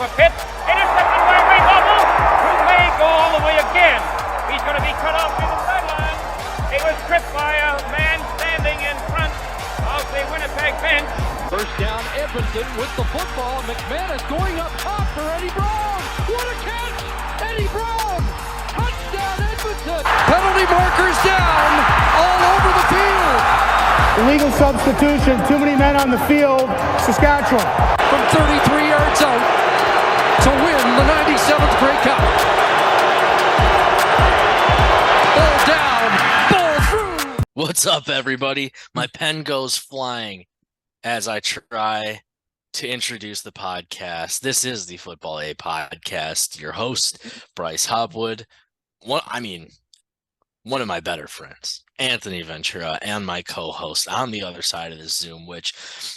for Pitt. Intercepted by Ray Hubble, who may go all the way again. He's going to be cut off in the sideline. He was tripped by a man standing in front of the Winnipeg bench. First down, Edmonton with the football. McManus going up top for Eddie Brown. What a catch! Eddie Brown! Touchdown, Edmonton! Penalty markers down all over the field. Illegal substitution, too many men on the field, Saskatchewan. From 33 yards out to win the 97th Grey Cup. Ball down, ball through. What's up, everybody? My pen goes flying as I try to introduce the podcast. This is the Football A podcast. Your host, Bryce Hopwood. One of my better friends, Anthony Ventura, and my co-host on the other side of the Zoom, which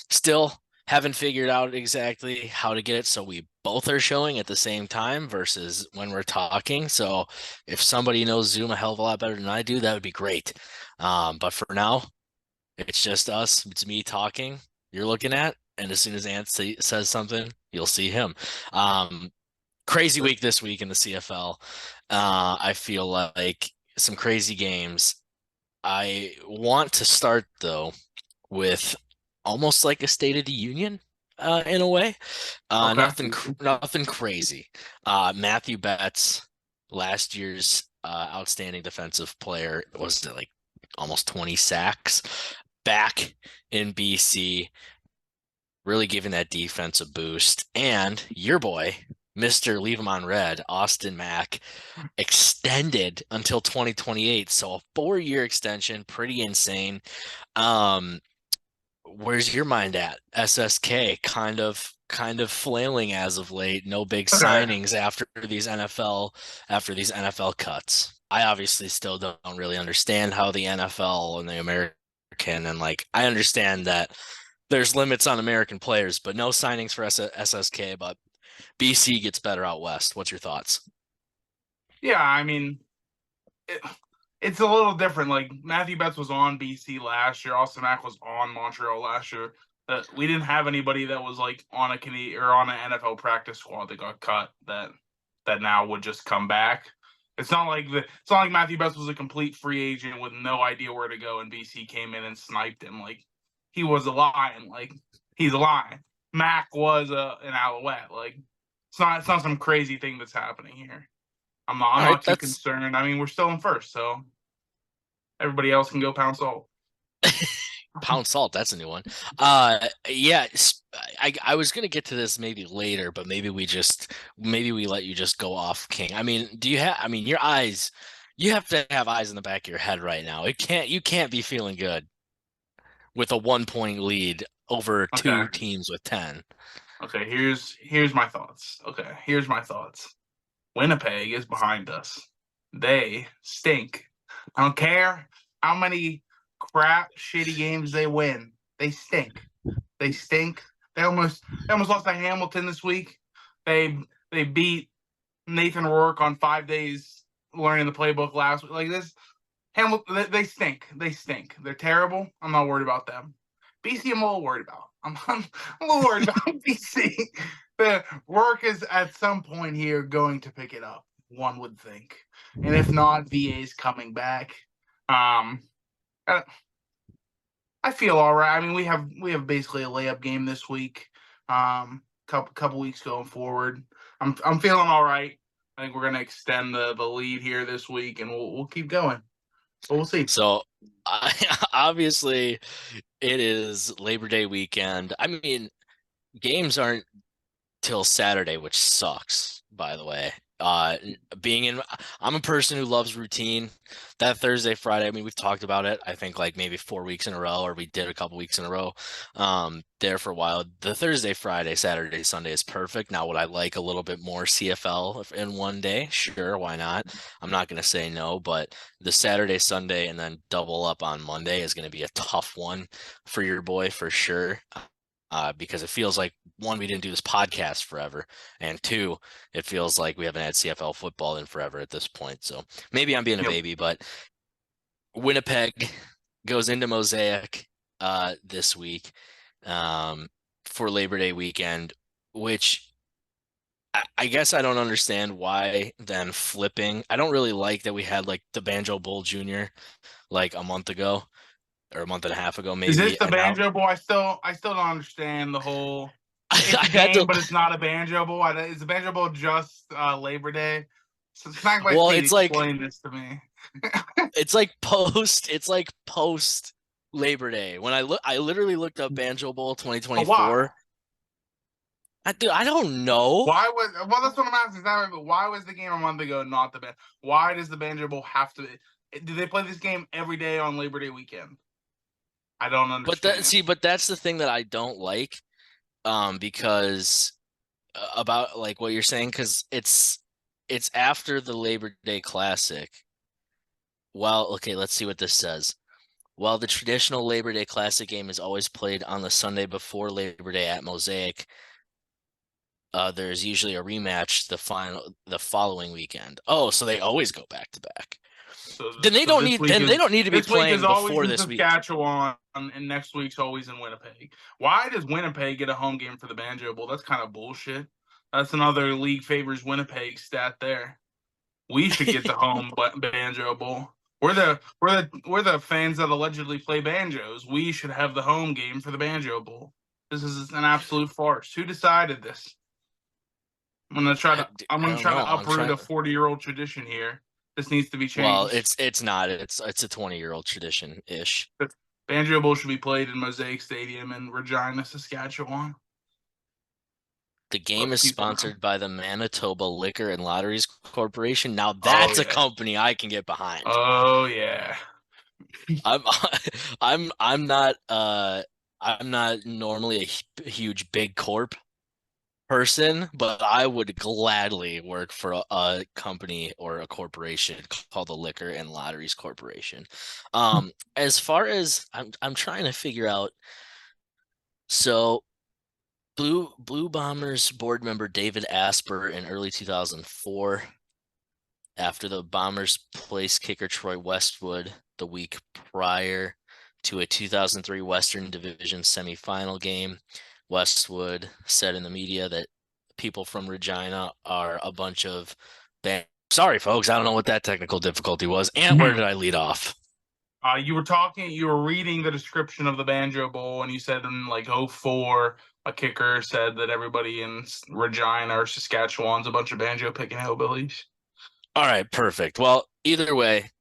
still haven't figured out exactly how to get it so we both are showing at the same time versus when we're talking. So if somebody knows Zoom a hell of a lot better than I do, that would be great. But for now, it's just us. It's me talking. You're looking at, and as soon as Ant says something, you'll see him. Crazy week this week in the CFL. I feel like some crazy games. I want to start though with almost like a State of the Union in a way. Okay. Nothing crazy. Matthew Betts, last year's outstanding defensive player, was it like almost 20 sacks, back in BC, really giving that defense a boost. And your boy, Mr. Leave Him on Red, Austin Mack, extended until 2028. So a 4-year extension, pretty insane. Where's your mind at? SSK kind of flailing as of late. No big signings after these NFL cuts. I obviously still don't really understand how the NFL and the American, and I understand that there's limits on American players, but no signings for SSK. But BC gets better out west. What's your thoughts? Yeah, I mean, it's a little different. Like, Matthew Betts was on BC last year. Austin Mack was on Montreal last year. We didn't have anybody that was on a Canadian or on an NFL practice squad that got cut that now would just come back. It's not like Matthew Betts was a complete free agent with no idea where to go, and BC came in and sniped him. He was a lion. He's a lion. Mac was an Alouette. It's not some crazy thing that's happening here. I'm not too concerned. I mean, we're still in first, so everybody else can go pound salt. Pound salt, that's a new one. Yeah, I was gonna get to this maybe later, but maybe we let you just go off, King. I mean, your eyes, you have to have eyes in the back of your head right now. You can't be feeling good with a 1-point lead over two teams with 10. Okay, here's my thoughts. Winnipeg is behind us. They stink. I don't care how many crap, shitty games they win. They stink. They almost lost to Hamilton this week. They beat Nathan Rourke on 5 days learning the playbook last week. Hamilton, they stink. They're terrible. I'm not worried about them. BC, I'm a little worried about. I'm a little worried about BC. The work is at some point here going to pick it up, one would think. And if not, VA's coming back. I feel all right. I mean, we have basically a layup game this week. Couple weeks going forward. I'm feeling all right. I think we're gonna extend the lead here this week, and we'll keep going. But we'll see. So obviously, it is Labor Day weekend. I mean, games aren't till Saturday, which sucks, by the way. I'm a person who loves routine. That Thursday, Friday, I mean, we've talked about it, I think maybe 4 weeks in a row, or we did a couple weeks in a row there for a while. The Thursday, Friday, Saturday, Sunday is perfect. Now, would I like a little bit more CFL in one day? Sure, why not? I'm not going to say no, but the Saturday, Sunday, and then double up on Monday is going to be a tough one for your boy for sure. Because it feels like, one, we didn't do this podcast forever, and two, it feels like we haven't had CFL football in forever at this point. So maybe I'm being a baby, but Winnipeg goes into Mosaic this week for Labor Day weekend, which I guess I don't understand why then flipping. I don't really like that we had like the Banjo Bowl Junior like a month ago or a month and a half ago Is this maybe, the and now Banjo Bowl? I still don't understand the whole. It's I a had game, to. but it's not a Banjo Bowl. Is the Banjo Bowl just Labor Day? So Snack Bites Well, Pete, explain this to me. it's like post Labor Day. When I literally looked up Banjo Bowl But why? 2024. I don't know. Why was well? That's what I'm asking. But why was the game a month ago not the best? Why does the Banjo Bowl have to? Do they play this game every day on Labor Day weekend? I don't understand. But that's the thing that I don't like, because about like what you're saying, because it's after the Labor Day Classic. Well, okay, let's see what this says. While the traditional Labor Day Classic game is always played on the Sunday before Labor Day at Mosaic, there's usually a rematch the following weekend. Oh, so they always go back to back. Then they don't need to be this week is playing always before in this week. Saskatchewan, and next week's always in Winnipeg. Why does Winnipeg get a home game for the Banjo Bowl? That's kind of bullshit. That's another league favors Winnipeg stat there. We should get the home Banjo Bowl. We're the fans that allegedly play banjos. We should have the home game for the Banjo Bowl. This is an absolute farce. Who decided this? I'm gonna try to uproot a 40-year-old tradition here. This needs to be changed. Well, it's not. It's a 20-year-old tradition ish. Banjo Bowl should be played in Mosaic Stadium in Regina, Saskatchewan. The game is sponsored by the Manitoba Liquor and Lotteries Corporation. Now that's a company I can get behind. Oh yeah. I'm not normally a huge big corp person, but I would gladly work for a company or a corporation called the Liquor and Lotteries Corporation. As far as I'm trying to figure out, so Blue Bombers board member David Asper in early 2004, after the Bombers placed kicker Troy Westwood the week prior to a 2003 Western Division semifinal game, Westwood said in the media that people from Regina are a bunch of sorry, folks, I don't know what that technical difficulty was. And where did I lead off? You were reading the description of the Banjo Bowl, and you said in like 04, a kicker said that everybody in Regina or Saskatchewan's a bunch of banjo picking hillbillies. All right, perfect. Well, either way,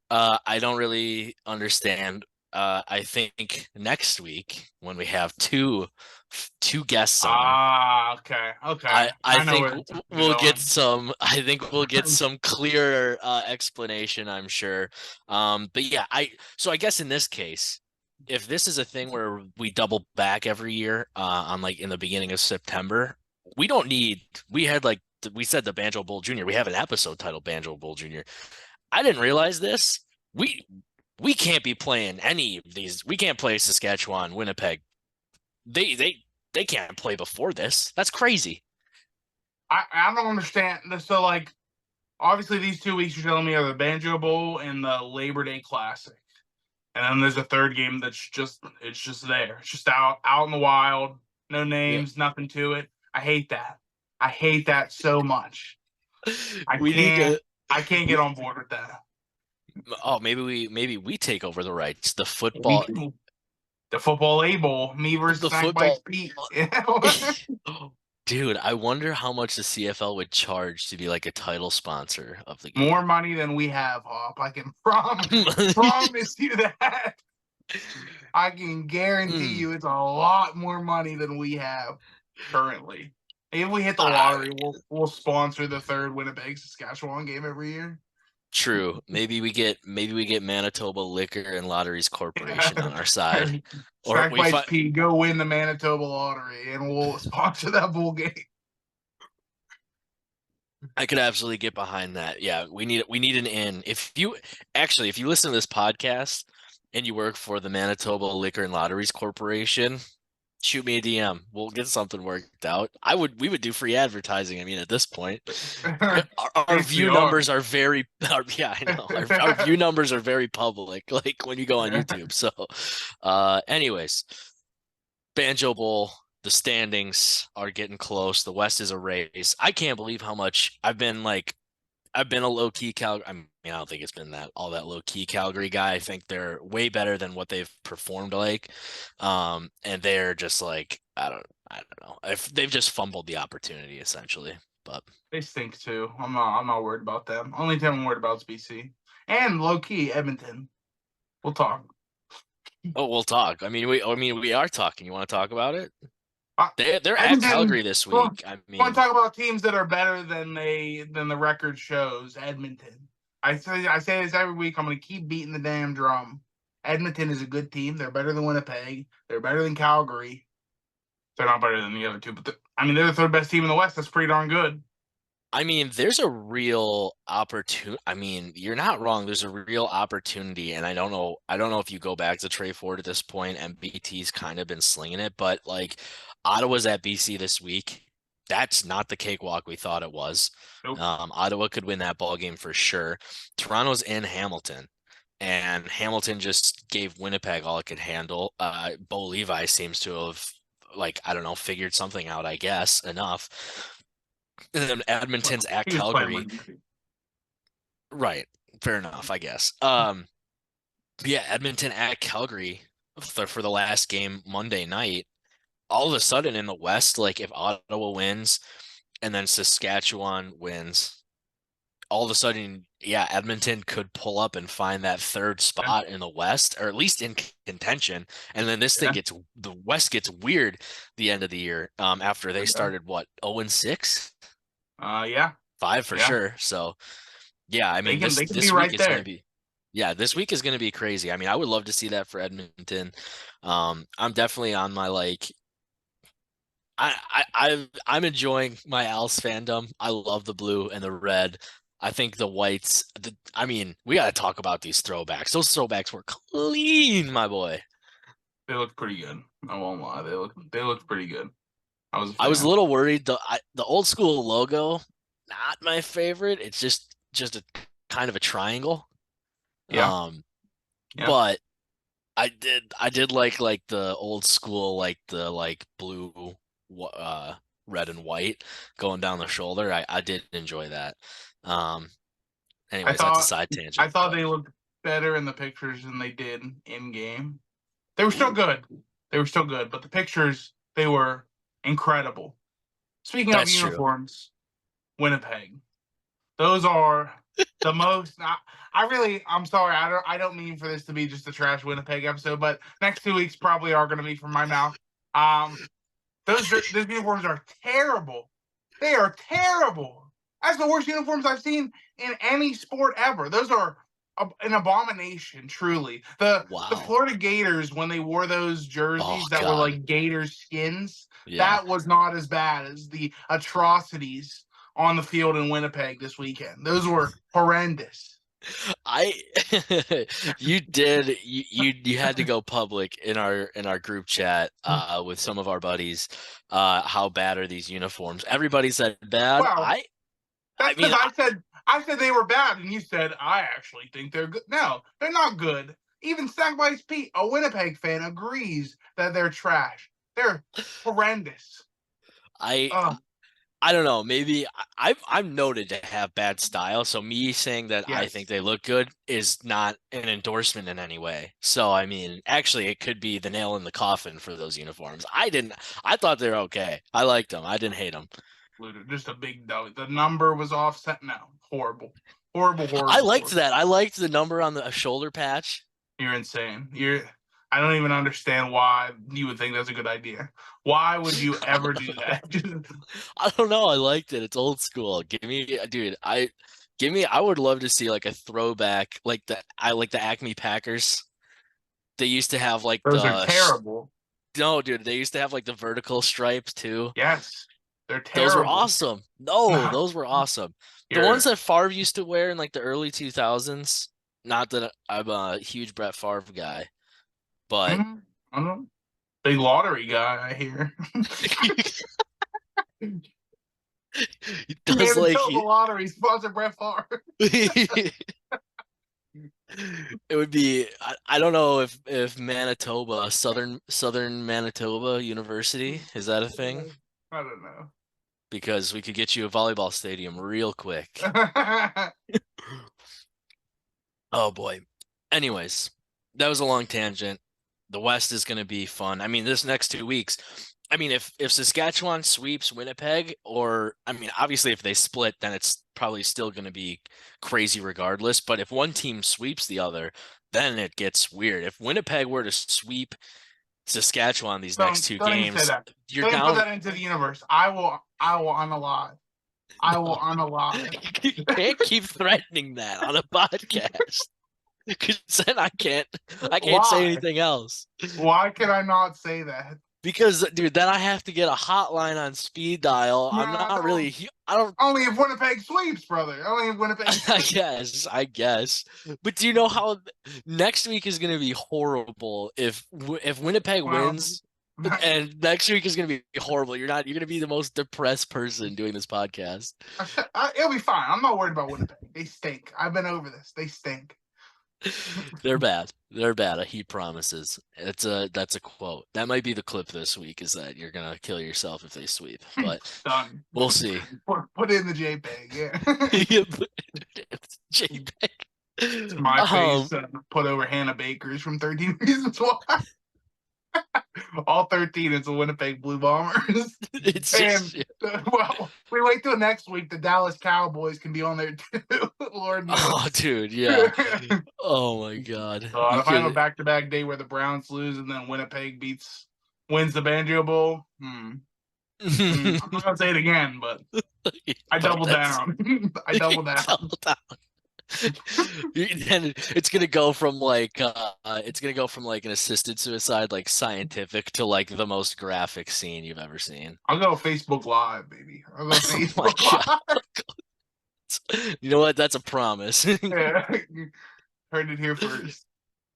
I don't really understand. I think next week when we have two guests on. Okay. I think we'll get some. I think we'll get some clearer explanation, I'm sure. But yeah, I guess in this case, if this is a thing where we double back every year on like in the beginning of September, we had like we said the Banjo Bowl Junior. We have an episode titled Banjo Bowl Junior. I didn't realize this. We can't be playing any of these. We can't play Saskatchewan, Winnipeg. They can't play before this. That's crazy. I don't understand. So like, obviously these 2 weeks you're telling me are the Banjo Bowl and the Labor Day Classic. And then there's a third game that's just there. It's just out in the wild, no names, nothing to it. I hate that. I hate that so much. I can't get on board with that. Oh, maybe we take over the rights. The football A Bowl, me versus Snack Bites Pete. Dude, I wonder how much the CFL would charge to be like a title sponsor of the game. More money than we have, Hop. I can promise you that. I can guarantee you it's a lot more money than we have currently. If we hit the lottery, we'll sponsor the third Winnipeg Saskatchewan game every year. True. Maybe we get Manitoba Liquor and Lotteries Corporation on our side. Snack Bites Pete, go win the Manitoba lottery, and we'll sponsor that bowl game. I could absolutely get behind that. Yeah, we need an in. If you listen to this podcast and you work for the Manitoba Liquor and Lotteries Corporation, shoot me a DM. We'll get something worked out. We would do free advertising. I mean, at this point, our view numbers are very, yeah, I know. Our view numbers are very public, like when you go on YouTube. So, anyways, Banjo Bowl, the standings are getting close. The West is a race. I can't believe how much I've been a low key Calgary. I mean, I don't think it's been all that low key Calgary guy. I think they're way better than what they've performed like. And they're just like, I don't know. If they've just fumbled the opportunity essentially, but They stink too. I'm not worried about them. Only team I'm worried about is BC. And low key Edmonton. We'll talk. we'll talk. I mean, we are talking. You want to talk about it? They're at Edmonton, Calgary this week. I want to mean, talk about teams that are better than the record shows. Edmonton. I say this every week. I'm going to keep beating the damn drum. Edmonton is a good team. They're better than Winnipeg. They're better than Calgary. They're not better than the other two, but they're the third best team in the West. That's pretty darn good. I mean, there's a real opportunity. I mean, you're not wrong. There's a real opportunity, and I don't know if you go back to Trey Ford at this point, and BT's kind of been slinging it, but like Ottawa's at BC this week. That's not the cakewalk we thought it was. Nope. Ottawa could win that ball game for sure. Toronto's in Hamilton, and Hamilton just gave Winnipeg all it could handle. Bo Levi seems to have, I don't know, figured something out, I guess, enough. And then Edmonton's at Calgary. Right. Fair enough, I guess. Yeah, Edmonton at Calgary for the last game Monday night. All of a sudden in the West, if Ottawa wins and then Saskatchewan wins, all of a sudden, yeah, Edmonton could pull up and find that third spot in the West, or at least in contention. And then the West gets weird the end of the year after they started, 0-6? Yeah. 5 for sure. So, yeah, I mean, this week is going to be. Yeah, this week is going to be crazy. I mean, I would love to see that for Edmonton. I'm definitely on my I'm enjoying my Als fandom. I love the blue and the red. I think the whites. I mean, we got to talk about these throwbacks. Those throwbacks were clean, my boy. They look pretty good. I won't lie. They look pretty good. I was a little worried. The old school logo, not my favorite. It's just a kind of a triangle. Yeah. But I did like the old school, the blue, red and white going down the shoulder. I did enjoy that. Anyways, that's a side tangent. I thought they looked better in the pictures than they did in game. They were still good. But the pictures, they were incredible. Speaking of uniforms, Winnipeg. Those are the most. I'm sorry. I don't mean for this to be just a trash Winnipeg episode, but next 2 weeks probably are going to be from my mouth. Those uniforms are terrible. They are terrible. That's the worst uniforms I've seen in any sport ever. Those are an abomination, truly. The Florida Gators, when they wore those jerseys were like gator skins, that was not as bad as the atrocities on the field in Winnipeg this weekend. Those were horrendous. You had to go public in our group chat with some of our buddies. How bad are these uniforms? Everybody said bad. Well, I said they were bad, and you said I actually think they're good. No, they're not good. Even Sackboys Pete, a Winnipeg fan, agrees that they're trash. They're horrendous. I don't know. Maybe I'm noted to have bad style, so me saying that I think they look good is not an endorsement in any way. So I mean, actually, it could be the nail in the coffin for those uniforms. I thought they were okay. I liked them. I didn't hate them. Just a big dog. The number was offset. No, horrible. I liked that. I liked the number on the shoulder patch. You're insane. I don't even understand why you would think that's a good idea. Why would you ever do that? I don't know. I liked it. It's old school. I would love to see a throwback like the Acme Packers. They used to have those are terrible. No, dude, they used to have the vertical stripes too. Yes. They're terrible. Those were awesome. No, those were awesome. The ones that Favre used to wear in the early 2000s. Not that I'm a huge Brett Favre guy. But I don't know. Big lottery guy, I hear. He does the lottery sponsor Brett Favre. It would be I don't know if Manitoba, Southern Manitoba University, is that a thing? I don't know. Because we could get you a volleyball stadium real quick. Oh boy. Anyways, that was a long tangent. The West is going to be fun. I mean, this next 2 weeks, I mean, if Saskatchewan sweeps Winnipeg, or I mean, obviously if they split, then it's probably still going to be crazy regardless. But if one team sweeps the other, then it gets weird. If Winnipeg were to sweep Saskatchewan these next two Don't even say games, that. you're Don't even put down. that into the universe. I will unalive. I will unalive. You can't keep threatening that on a podcast. Because then I can't Why? say anything else. Why can I not say that? Because dude, then I have to get a hotline on speed dial. I'm No. not really. I don't. Only if Winnipeg sweeps, brother. Only if Winnipeg sweeps. I guess. But do you know how next week is going to be horrible if Winnipeg wins, and next week is going to be horrible. You're going to be the most depressed person doing this podcast. It'll be fine. I'm not worried about Winnipeg. They stink. I've been over this. They stink. They're bad. They're bad. He promises. That's a quote. That might be the clip this week. Is that you're gonna kill yourself if they sweep? But Done. We'll see. Put it in the JPEG. Yeah. JPEG. It's my face put over Hannah Baker's from 13 Reasons Why. All 13 is the Winnipeg Blue Bombers. It's and well, we wait till next week. The Dallas Cowboys can be on there too. Lord knows. Oh, dude, yeah. Oh my God. If I have a back-to-back day where the Browns lose and then Winnipeg wins the Banjo Bowl, I'm not gonna say it again, but I double down. I double down. And it's gonna go from like an assisted suicide, like scientific, to like the most graphic scene you've ever seen. I'll go Facebook Live, baby. I'll go Facebook Live. You know what? That's a promise. Yeah. Heard it here first.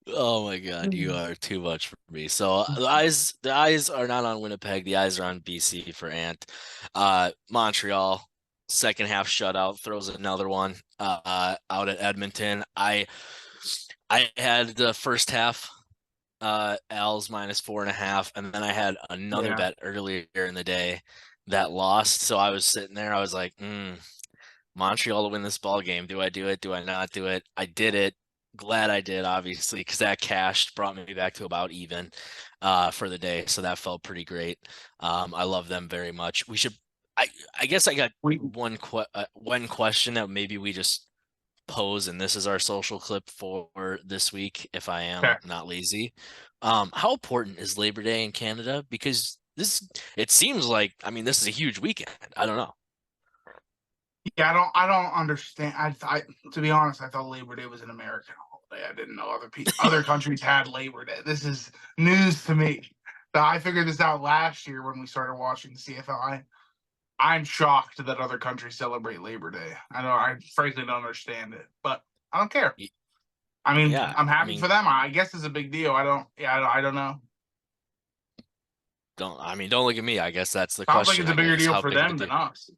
Oh my God, you are too much for me. So the eyes are not on Winnipeg. The eyes are on BC for Ant. Montreal, second half shutout, throws another one out at Edmonton. I had the first half Als -4.5, and then I had another bet earlier in the day that lost. So I was sitting there, I was like, Montreal to win this ball game. Do I do it? Do I not do it? I did it. Glad I did, obviously, because that cash brought me back to about even for the day. So that felt pretty great. I love them very much. We should. I guess I got one question that maybe we just pose, and this is our social clip for this week. If I am not lazy, how important is Labor Day in Canada? Because it seems like, I mean, this is a huge weekend. I don't know. Yeah, I don't understand. I to be honest, I thought Labor Day was an American holiday. I didn't know other countries had Labor Day. This is news to me. I figured this out last year when we started watching the CFL. I'm shocked that other countries celebrate Labor Day. I frankly don't understand it, but I don't care. I mean, I'm happy for them. I guess it's a big deal. I don't know. Don't look at me. I guess that's the Sounds question. Like it's a bigger deal for them than us.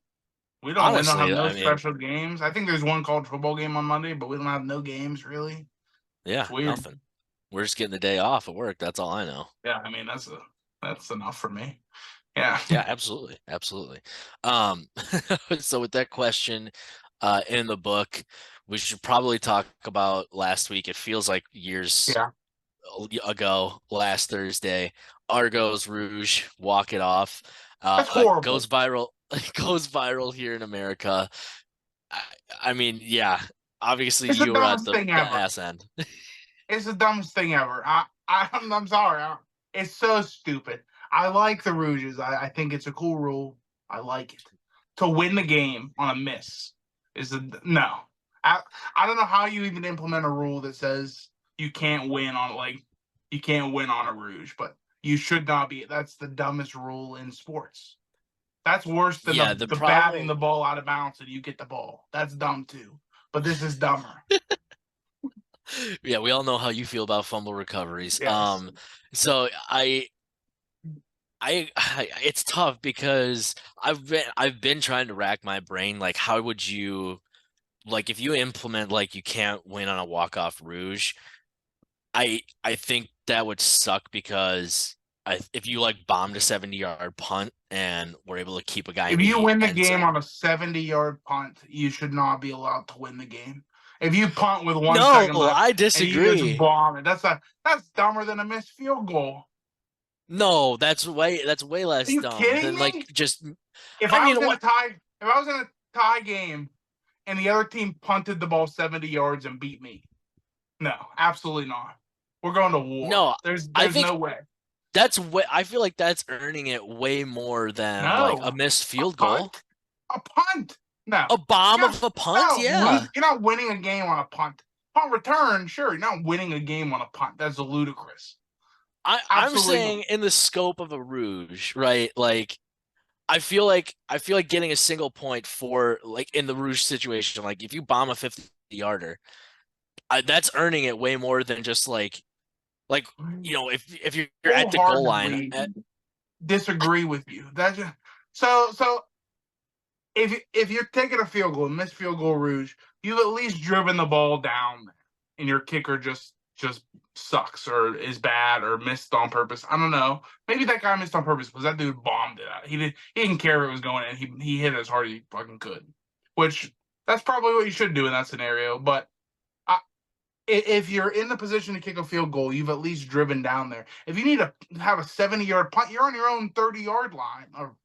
We don't have no special games. I think there's one college football game on Monday, but we don't have no games really. Yeah, nothing. We're just getting the day off at work. That's all I know. Yeah, I mean that's enough for me. Yeah. Yeah, absolutely. So with that question in the book, we should probably talk about last week. It feels like years ago, last Thursday. Argos Rouge, walk it off. That's horrible. Goes viral here in America. I mean, yeah. Obviously, you were at the ass end. It's the dumbest thing ever. I'm sorry. It's so stupid. I like the Rouges. I think it's a cool rule. I like it. To win the game on a miss no. I don't know how you even implement a rule that says you can't win on a Rouge, but you should not be. That's the dumbest rule in sports. That's worse than the batting the ball out of bounds and you get the ball. That's dumb too. But this is dumber. Yeah, we all know how you feel about fumble recoveries. Yes. So it's tough because I've been trying to rack my brain. Like, how would you like if you implement like you can't win on a walk-off rouge, I think that would suck because if you like bombed a 70-yard punt and were able to keep a guy in If you the win the end game zone. on a 70-yard punt, you should not be allowed to win the game. If you punt with 1 No, second left I and you disagree. just bomb it, that's dumber than a missed field goal. No, that's way Are less you dumb kidding than like me? just. If I I mean, was in what? a tie game and the other team punted the ball 70 yards and beat me, no, absolutely not. We're going to war. No, There's I think no way. that's way. I feel like that's earning it way more than like a No, missed a field goal. punt, a punt. No, A bomb you're of a punt, no, yeah. you're not winning a game on a punt. Punt return, sure, you're not winning a game on a punt. That's ludicrous. I'm Absolutely saying in the scope of a rouge, right? Like I feel like getting a single point for like in the rouge situation, like if you bomb a 50-yarder, that's earning it way more than just like if you're at the goal line. Wholeheartedly disagree with you. That's just, so if you're taking a field goal, missed field goal rouge, you've at least driven the ball down there, and your kicker just sucks or is bad or missed on purpose. I don't know. Maybe that guy missed on purpose because that dude bombed it out. He didn't care if it was going in. He hit as hard as he fucking could, which that's probably what you should do in that scenario. But if you're in the position to kick a field goal, you've at least driven down there. If you need to have a 70-yard punt, you're on your own 30-yard line or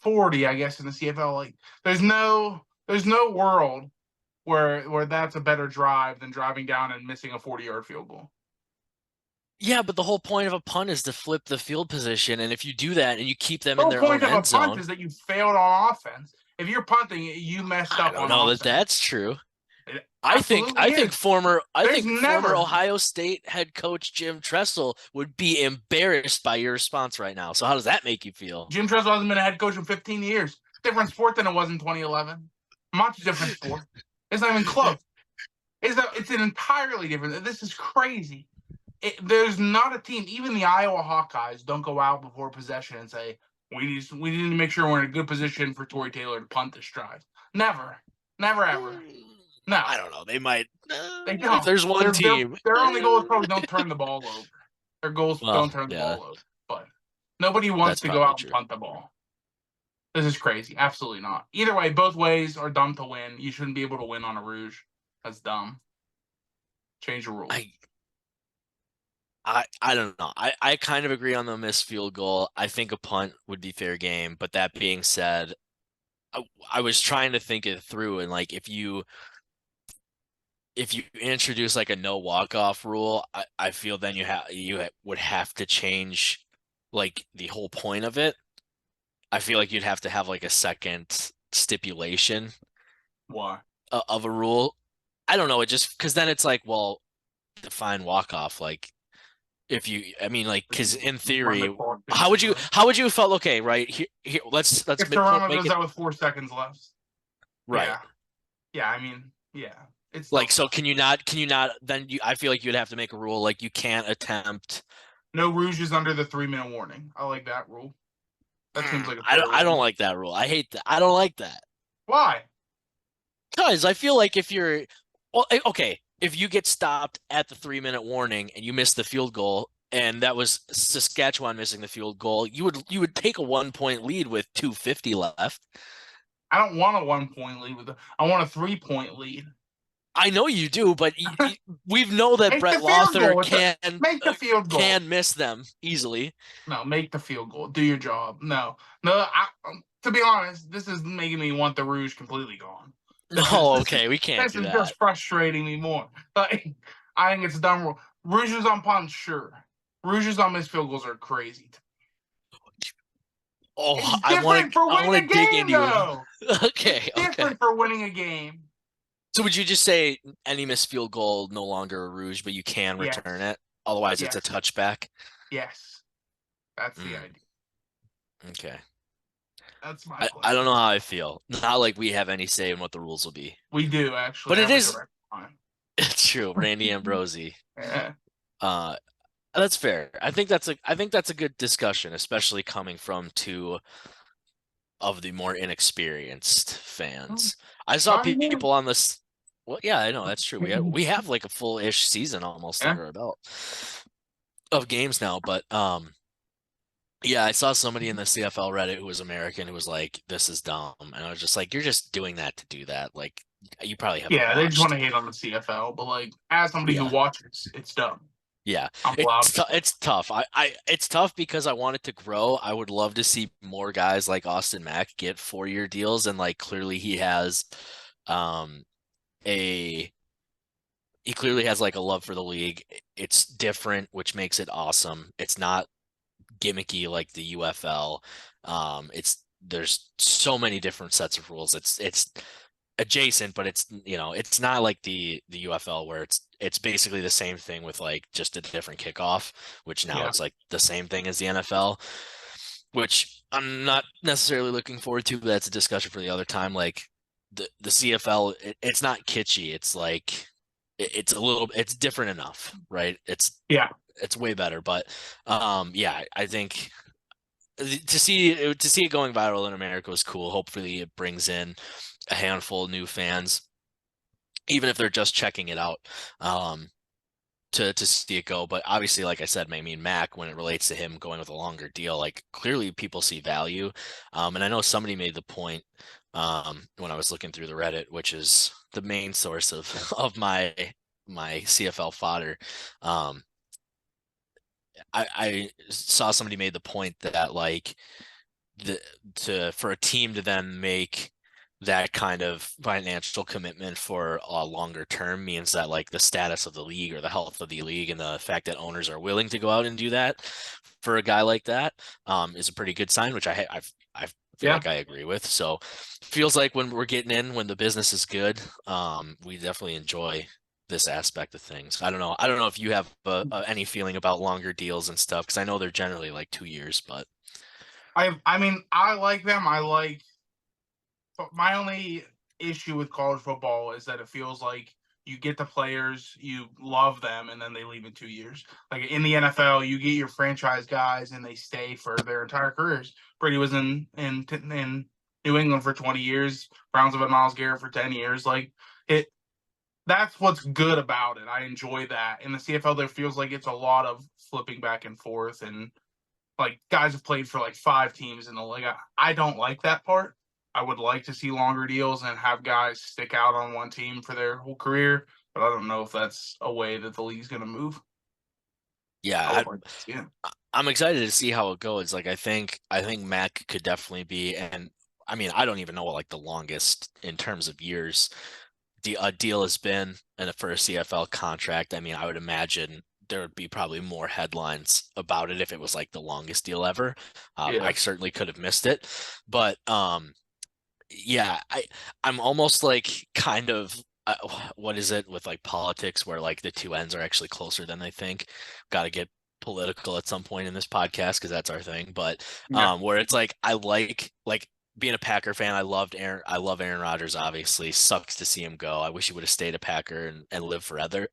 40, I guess, in the CFL. Like there's no world where that's a better drive than driving down and missing a 40-yard field goal. Yeah, but the whole point of a punt is to flip the field position, and if you do that and you keep them The in whole their own point of a end punt zone, is that you failed on offense. If you're punting, you messed I up don't on know offense. that that's true. It I think absolutely is. former There's never Ohio State head coach Jim Tressel would be embarrassed by your response right now. So how does that make you feel? Jim Tressel hasn't been a head coach in 15 years. Different sport than it was in 2011. Much different sport. It's not even close. It's an entirely different. This is crazy. There's not a team. Even the Iowa Hawkeyes don't go out before possession and say we need to make sure we're in a good position for Tory Taylor to punt this drive. Never ever. No, I don't know. They might. They don't. If there's one team, their only goal is probably don't turn the ball over. Their goals don't turn the ball over. But nobody wants to go out and punt the ball. This is crazy. Absolutely not. Either way, both ways are dumb to win. You shouldn't be able to win on a rouge. That's dumb. Change the rules. I don't know. I kind of agree on the missed field goal. I think a punt would be fair game. But that being said, I was trying to think it through, and like if you introduce like a no walk-off rule, I feel then you would have to change like the whole point of it. I feel like you'd have to have like a second stipulation. Why? Of a rule. I don't know. It just because then it's like, well, define walk-off. Like if you, I mean, like because in theory, how would you have felt? Okay, right here. Let's if Toronto goes out with 4 seconds left. Right. Yeah. I mean, yeah. It's like so. Can you not? Then I feel like you'd have to make a rule like you can't attempt. No rouges under the 3-minute warning. I like that rule. That seems like I don't like that rule. I hate that. I don't like that. Why? Because I feel like if you're okay, if you get stopped at the 3-minute warning and you miss the field goal, and that was Saskatchewan missing the field goal, you would take a 1-point lead with 2:50 left. I don't want a 1-point lead I want a 3-point lead. I know you do, but we know that Brett Lawther can miss them easily. No, make the field goal. Do your job. No. To be honest, this is making me want the rouge completely gone. No, okay, we can't do that. This is just frustrating me more. Like, I think it's dumb. Rouges on punts, sure. Rouges on missed field goals are crazy. Oh, I want to dig into you. Okay, it's different for winning a game. So would you just say any missed field goal no longer a rouge, but you can return it? Otherwise, it's a touchback? Yes. That's the idea. Okay. That's my plan. I don't know how I feel. Not like we have any say in what the rules will be. We do, actually. But it is. It's true. Randy Ambrosi. Yeah. That's fair. I think that's a good discussion, especially coming from two of the more inexperienced fans. I saw people on this. Well, yeah, I know that's true. We have like a full-ish season almost Yeah. under our belt of games now, but yeah, I saw somebody in the CFL Reddit who was American who was like, "This is dumb," and I was just like, "You're just doing that to do that. Like, you probably haven't Yeah, they just want watched." to hate on the CFL, but like as somebody who Yeah, watches, it's dumb. yeah, I'm allowed. it's tough. It's tough because I want it to grow. I would love to see more guys like Austin Mack get 4-year deals, and like clearly um, a he clearly has like a love for the league. It's different, which makes it awesome. It's not gimmicky like the UFL. It's there's so many different sets of rules. It's adjacent, but it's not like the UFL where it's basically the same thing with like just a different kickoff, which now Yeah. it's like the same thing as the NFL, which I'm not necessarily looking forward to, but that's a discussion for the other time. Like the CFL, it's not kitschy. It's like it's different enough, right? Yeah. It's way better, but yeah, I think to see it going viral in America was cool. Hopefully, it brings in a handful of new fans, even if they're just checking it out, to see it go. But obviously, like I said, I mean, Mac, when it relates to him going with a longer deal, like clearly people see value. And I know somebody made the point when I was looking through the Reddit, which is the main source of of my CFL fodder. Um, I saw somebody made the point that like for a team to then make that kind of financial commitment for a longer term means that like the status of the league or the health of the league and the fact that owners are willing to go out and do that for a guy like that is a pretty good sign, which I feel Yeah. like I agree with. So feels like when we're getting in, when the business is good, we definitely enjoy this aspect of things. I don't know. I don't know if you have any feeling about longer deals and stuff, because I know they're generally like 2 years, but I mean, I like them. I like. But my only issue with college football is that it feels like you get the players, you love them, and then they leave in 2 years. Like in the NFL, you get your franchise guys and they stay for their entire careers. Brady was in New England for 20 years. Browns have had Myles Garrett for 10 years. Like it, that's what's good about it. I enjoy that. In the CFL, there feels like it's a lot of flipping back and forth, and like guys have played for like 5 teams in the league. I don't like that part. I would like to see longer deals and have guys stick out on one team for their whole career, but I don't know if that's a way that the league's going to move. I yeah, would like to see it. I'm excited to see how it goes. Like I think Mac could definitely be, and I mean I don't even know what like the longest in terms of years a deal has been and for a CFL contract. I mean, I would imagine there would be probably more headlines about it if it was like the longest deal ever. I Yeah. certainly could have missed it, but yeah, I'm almost like kind of what is it with like politics where like the two ends are actually closer than they think. Got to get political at some point in this podcast because that's our thing. But Yeah. where it's like I like being a Packer fan. I love Aaron Rodgers. Obviously, sucks to see him go. I wish he would have stayed a Packer and lived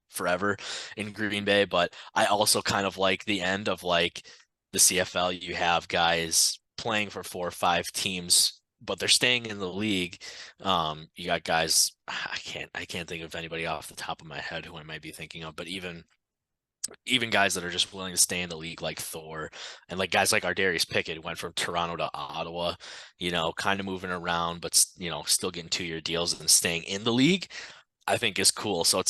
forever in Green Bay. But I also kind of like the end of like the CFL. You have guys playing for 4 or 5 teams, but they're staying in the league. You got guys. I can't think of anybody off the top of my head who I might be thinking of, but even guys that are just willing to stay in the league, like Thor, and like guys like Ardarius Pickett, who went from Toronto to Ottawa, kind of moving around, but still getting 2-year deals and staying in the league, I think is cool. So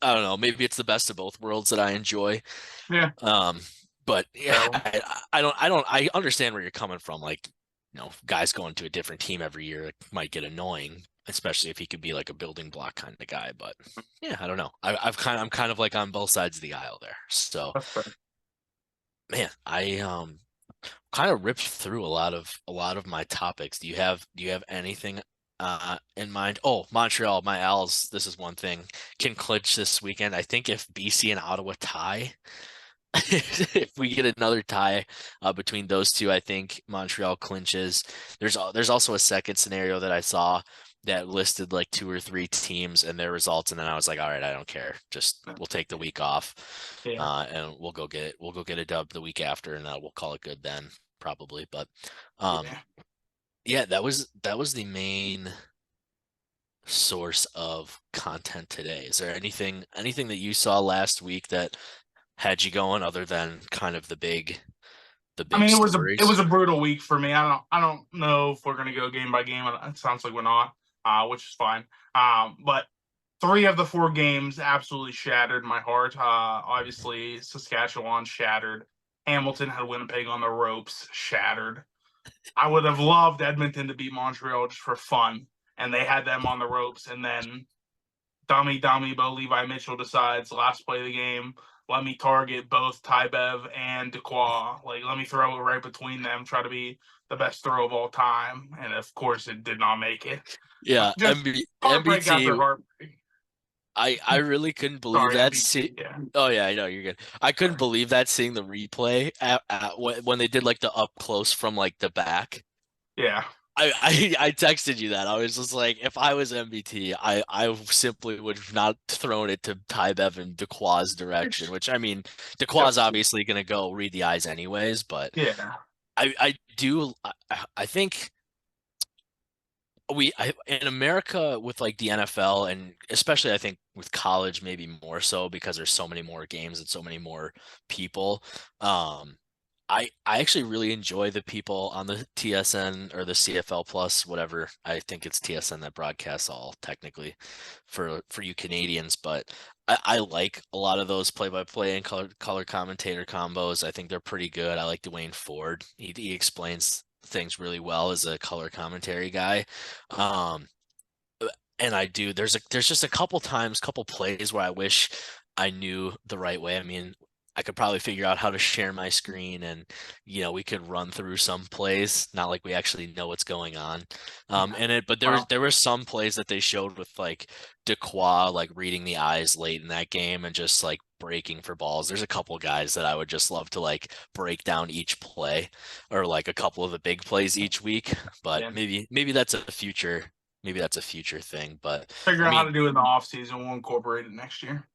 I don't know, maybe it's the best of both worlds that I enjoy. Yeah. Um, but yeah, So, I understand where you're coming from. Like, guys going to a different team every year might get annoying, especially if he could be like a building block kind of guy. But yeah, I don't know. I'm kind of like on both sides of the aisle there. So that's fair. man, I kind of ripped through a lot of my topics. Do you have anything in mind? Oh, Montreal, my Als, this is one thing, can clinch this weekend. I think if BC and Ottawa tie, if we get another tie between those two, I think Montreal clinches. There's also a second scenario that I saw that listed like 2 or 3 teams and their results, and then I was like, all right, I don't care. Just we'll take the week off, Yeah. and we'll go get it. We'll go get a dub the week after, and we'll call it good then, probably. But Yeah. yeah, that was the main source of content today? Is there anything that you saw last week that had you going other than kind of the big I mean, it was stories? a brutal week for me. I don't know if we're gonna go game by game. It sounds like we're not, which is fine. But 3 of the 4 games absolutely shattered my heart. Obviously, Saskatchewan shattered. Hamilton had Winnipeg on the ropes, shattered. I would have loved Edmonton to beat Montreal just for fun, and they had them on the ropes. And then dummy Bo Levi Mitchell decides last play of the game, let me target both Tybev and Dequoy. Like, let me throw it right between them, try to be the best throw of all time. And of course, it did not make it. Yeah, Just heartbreak after MBT. heartbreak. I really couldn't believe Sorry, that. MBT. Yeah. Oh yeah, I know you're good. I couldn't believe that seeing the replay when they did like the up close from like the back. Yeah. I texted you that. I was just like, if I was MBT, I simply would have not thrown it to Tybev and Dequoy's direction, which I mean, Dequoy's obviously going to go read the eyes anyways, but Yeah. I think in America with like the NFL and especially I think with college maybe more so because there's so many more games and so many more people. I actually really enjoy the people on the TSN or the CFL Plus, whatever. I think it's TSN that broadcasts all technically for you Canadians, but I like a lot of those play-by-play and color commentator combos. I think they're pretty good. I like Dwayne Ford. He explains things really well as a color commentary guy. And I do. There's just a couple plays where I wish I knew the right way. I mean, I could probably figure out how to share my screen and we could run through some plays, not like we actually know what's going on. But there were some plays that they showed with like Dequoy like reading the eyes late in that game and just like breaking for balls. There's a couple guys that I would just love to like break down each play or like a couple of the big plays each week. But Yeah. maybe that's a future thing. But Figure I out how mean, to do it in the off season. We'll incorporate it next year.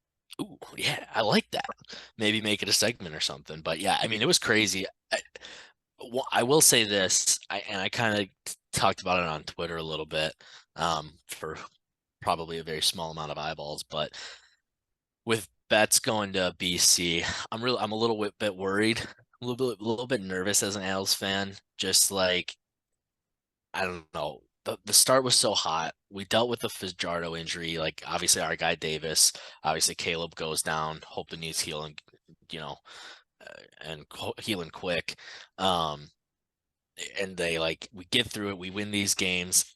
ooh, yeah, I like that. Maybe make it a segment or something. But yeah, I mean, it was crazy. I will say this, I kind of talked about it on Twitter a little bit, for probably a very small amount of eyeballs, but with bets going to BC, I'm a little bit worried, a little bit nervous as an Als fan. Just like I don't know. The start was so hot. We dealt with the Fajardo injury. Like obviously our guy Davis, obviously Caleb goes down. Hope the knees heal and healing quick. And we get through it. We win these games.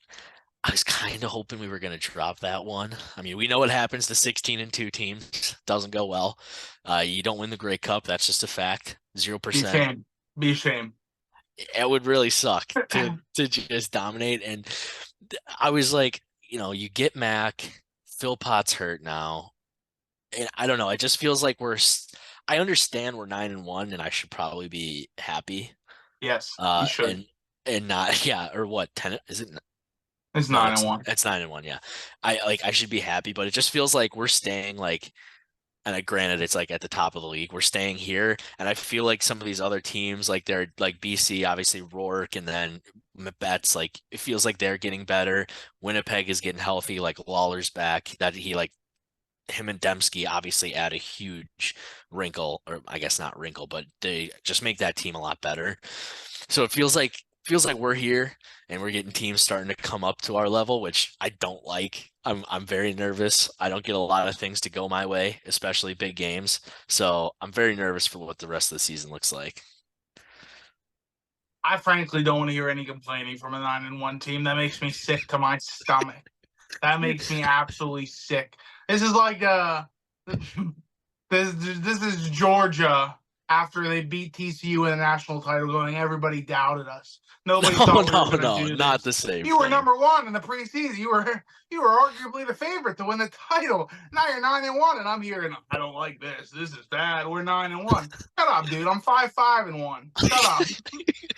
I was kind of hoping we were going to drop that one. I mean, we know what happens to 16-2 teams. Doesn't go well. You don't win the Grey Cup. That's just a fact. 0%. Be shame. It would really suck to just dominate. And I was like, you get Mac, Philpott's hurt now. And I don't know. It just feels like I understand we're 9-1 and I should probably be happy. Yes, you should. And not, yeah, or what, 10, is it? It's 9-1. It's 9-1, yeah. I should be happy, but it just feels like we're staying like, and granted, it's like at the top of the league. We're staying here, and I feel like some of these other teams, like they're like BC, obviously Rourke, and then Betts, like it feels like they're getting better. Winnipeg is getting healthy, like Lawler's back. That him and Dembski obviously add a huge wrinkle, or I guess not wrinkle, but they just make that team a lot better. So it feels like we're here and we're getting teams starting to come up to our level, which I don't like. I'm very nervous. I don't get a lot of things to go my way, especially big games. So I'm very nervous for what the rest of the season looks like. I frankly don't want to hear any complaining from a 9-1 team. That makes me sick to my stomach. That makes me absolutely sick. This is like this is Georgia after they beat TCU in the national title, going, everybody doubted us. Nobody thought we were going to do this. Not the same. You were number 1 in the preseason. You were arguably the favorite to win the title. Now you're 9-1, and I'm here, and I don't like this. This is bad. We're 9-1. Shut up, dude. I'm 5-5-1. Shut up.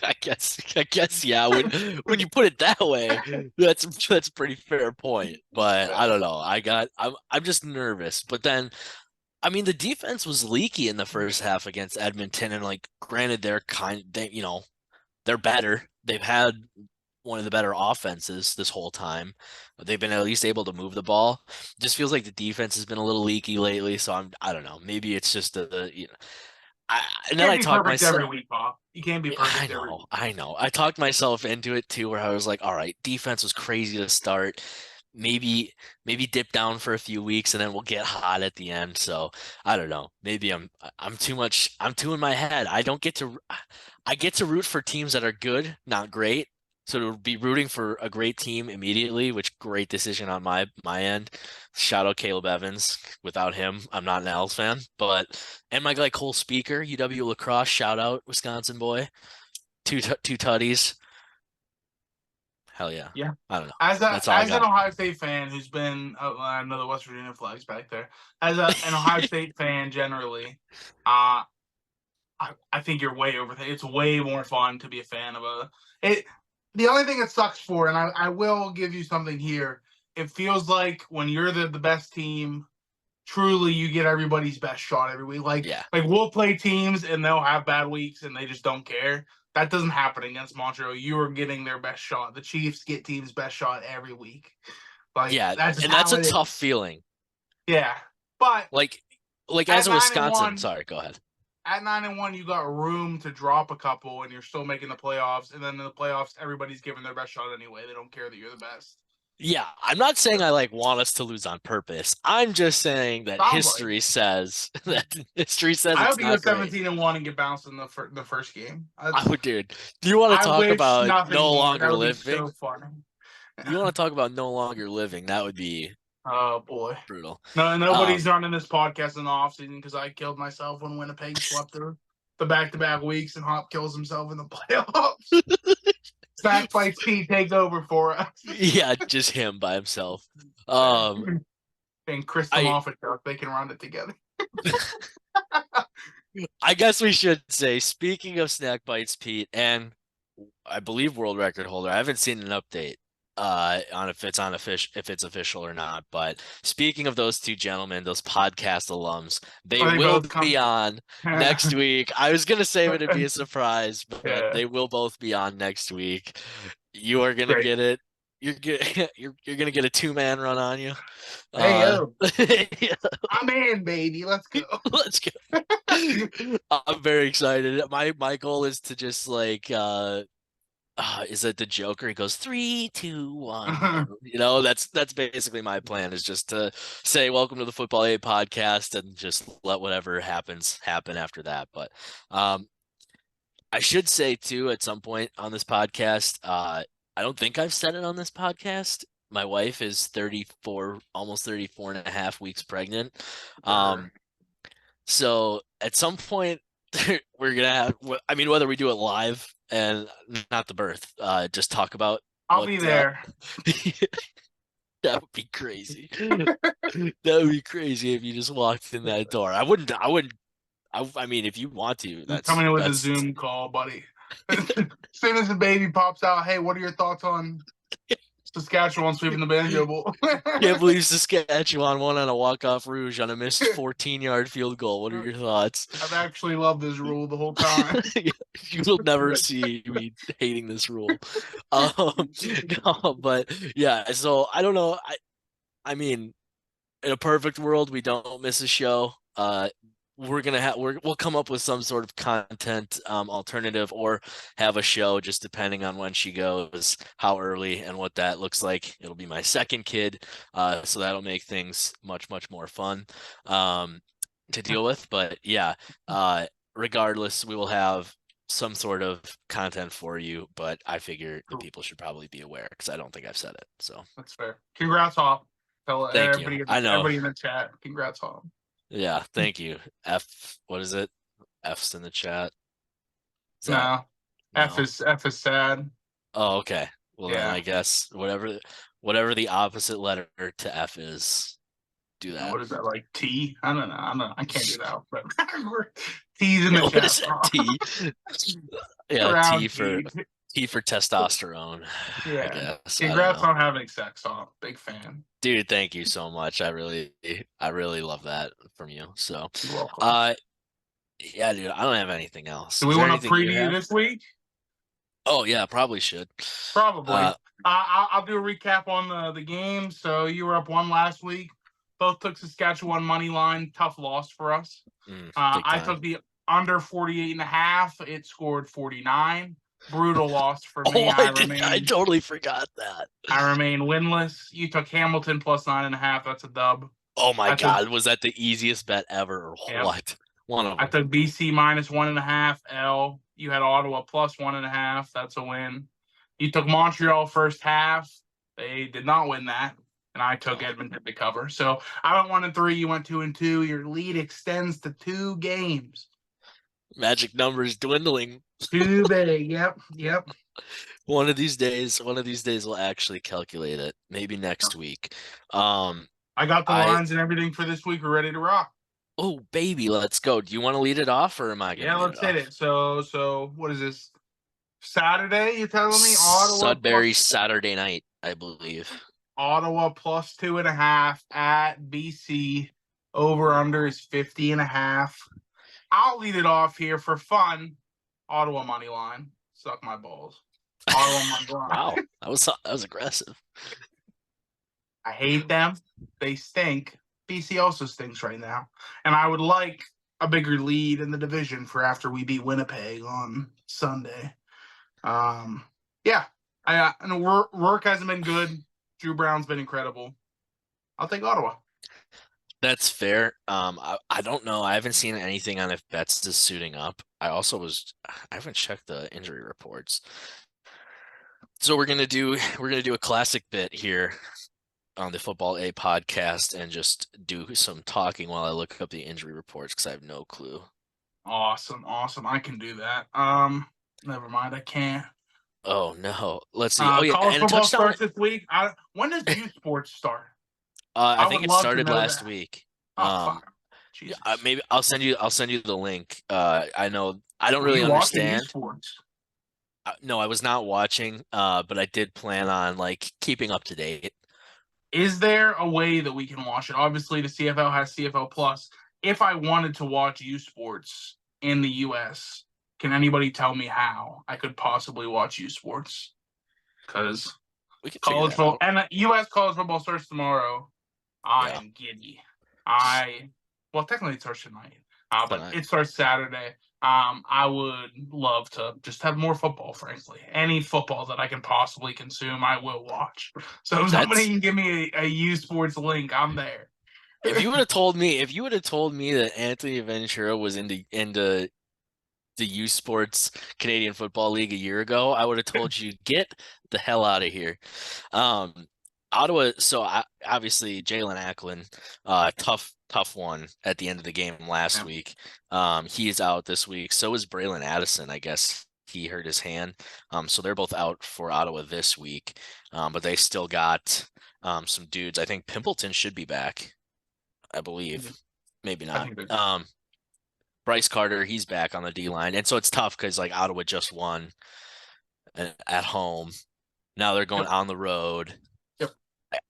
I guess, yeah. When you put it that way, that's a pretty fair point. But I don't know. I'm just nervous. But then, I mean, the defense was leaky in the first half against Edmonton, and like, granted, they're better. They've had one of the better offenses this whole time. They've been at least able to move the ball. Just feels like the defense has been a little leaky lately. So I don't know. Maybe it's just and then Can't I be talked perfect every myself. week, Bob. You can't be I perfect every know, week. I know. I talked myself into it too, where I was like, all right, defense was crazy to start. Maybe dip down for a few weeks and then we'll get hot at the end. So I don't know. Maybe I'm too in my head. I get to root for teams that are good, not great. So to be rooting for a great team immediately, which great decision on my end. Shout out Caleb Evans. Without him, I'm not an Owls fan. But and my guy Cole Speaker, UW Lacrosse, shout out Wisconsin boy. Two tutties. Hell yeah. Yeah. I don't know. As That's all I an got. Ohio State fan who's been, I know the West Virginia flag's back there. As an Ohio State fan generally, I think you're way over. It's way more fun to be a fan of it. The only thing it sucks for, and I will give you something here. It feels like when you're the best team, truly you get everybody's best shot every week. Yeah. Like we'll play teams and they'll have bad weeks and they just don't care. That doesn't happen against Montreal. You are getting their best shot. The Chiefs get teams' best shot every week. Yeah, That's and how that's a it is. tough feeling. Yeah, but Like at as a 9-1, Wisconsin, sorry, go ahead. at 9-1, you got room to drop a couple, and you're still making the playoffs. And then in the playoffs, everybody's giving their best shot anyway. They don't care that you're the best. Yeah, I'm not saying I want us to lose on purpose. I'm just saying that Sounds history says I it's hope you go not great. 17-1 and get bounced in the first game. I would, dude. Do you want to I talk wish about nothing no more. That longer would be living? so funny. You want to talk about no longer living? That would be Oh boy. brutal. No, nobody's running this podcast in the offseason because I killed myself when Winnipeg swept the back-to-back weeks and Hop kills himself in the playoffs. Back fight Pete takes over for us. Yeah, just him by himself. And Chris I- Moffat, they can run it together. I guess we should say, speaking of snack bites, Pete, and I believe world record holder. I haven't seen an update on if it's official or not. But speaking of those two gentlemen, those podcast alums, they will be on next week. I was gonna say it would be a surprise, but they will both be on next week. You are gonna get it. You're gonna get a 2-man run on you. Hey yo. I'm in, baby. Let's go. Let's go. I'm very excited. My goal is to just is it the Joker? He goes 3, 2, 1. That's basically my plan, is just to say welcome to the Football A podcast and just let whatever happens happen after that. But I should say too, at some point on this podcast, I don't think I've said it on this podcast. My wife is 34, almost 34 and a half weeks pregnant. So at some point we're going to have, I mean, whether we do it live and not the birth, just talk about. I'll be there. That would be crazy. That would be crazy if you just walked in that door. I mean, if you want to, that's coming in with a Zoom call, buddy. As soon as the baby pops out, hey, what are your thoughts on Saskatchewan sweeping the Banjo Bowl? Can't believe Saskatchewan won on a walk-off rouge on a missed 14-yard field goal. What are your thoughts? I've actually loved this rule the whole time. You will never see me hating this rule. No, but yeah, so I don't know. I mean, in a perfect world, we don't miss a show. We'll come up with some sort of content alternative, or have a show, just depending on when she goes, how early, and what that looks like. It'll be my second kid, so that'll make things much more fun to deal with. But yeah, regardless, we will have some sort of content for you. But I figure the people should probably be aware, because I don't think I've said it. So that's fair. Congrats, Hop. Thank you. I know everybody in the chat. Congrats, Hop. Yeah, thank you. What is it? F's in the chat. No. F is sad. Oh, okay. Well, yeah. Then I guess whatever the opposite letter to F is, do that. What is that, like T? I don't know. I can't do that. But T's in the chat. What is that? T. Yeah, T for testosterone. Yeah. I guess. Congrats on having sex, Hop. Big fan. Dude, thank you so much. I really love that from you. So, you're welcome. Yeah, dude, I don't have anything else. Do we want to preview this week? Oh yeah, probably should. Probably. I'll do a recap on the game. So you were up one last week. Both took Saskatchewan money line. Tough loss for us. Big I time. took the under 48.5. It scored 49. Brutal loss for Oh, me. I totally forgot that. I remain winless. You took Hamilton plus 9.5. That's a dub. Oh my I took, God, was that the easiest bet ever or yeah. what? One of I them. took BC minus 1.5. L. You had Ottawa plus 1.5. That's a win. You took Montreal first half. They did not win that. And I took Edmonton to cover. So I went 1-3. You went 2-2. Your lead extends to 2 games. Magic numbers dwindling. Too big. Yep. One of these days we'll actually calculate it. Maybe next week. I got the lines and everything for this week. We're ready to rock. Oh baby, let's go. Do you want to lead it off or am I gonna lead Let's it hit off? it. So what is this? Saturday, you telling me? Sudbury Saturday night, I believe. Ottawa plus 2.5 at BC. Over under is 50.5. I'll lead it off here for fun. Ottawa money line. Suck my balls. Ottawa money line. Wow, that was aggressive. I hate them. They stink. BC also stinks right now. And I would like a bigger lead in the division for after we beat Winnipeg on Sunday. Yeah. And Rourke hasn't been good. Drew Brown's been incredible. I'll take Ottawa. That's fair. I don't know. I haven't seen anything on if Betts is suiting up. I haven't checked the injury reports. So we're gonna do a classic bit here on the Football A podcast and just do some talking while I look up the injury reports because I have no clue. Awesome. I can do that. Never mind. I can't. Oh no. Let's see. College football touchdown. starts this week. When does youth sports start? I think it started last week. Fuck. Jesus. Maybe I'll send you the link. I don't really understand. Youth sports? No, I was not watching, but I did plan on like keeping up to date. Is there a way that we can watch it? Obviously, the CFL has CFL Plus. If I wanted to watch youth sports in the U.S., can anybody tell me how I could possibly watch youth sports? Because college football and U.S. college football starts tomorrow. I am giddy. Well, technically it starts tonight, but it starts Saturday. I would love to just have more football, frankly. Any football that I can possibly consume, I will watch. So if somebody can give me a U Sports link, I'm there. If you would have told me that Anthony Ventura was into the U Sports Canadian Football League a year ago, I would have told you, get the hell out of here. Ottawa, so obviously Jalen Acklin, tough one at the end of the game last week. He is out this week. So is Braylon Addison. I guess he hurt his hand. So they're both out for Ottawa this week. But they still got some dudes. I think Pimpleton should be back, I believe. Maybe not. Bryce Carter, he's back on the D line. And so it's tough because like Ottawa just won at home. Now they're going on the road.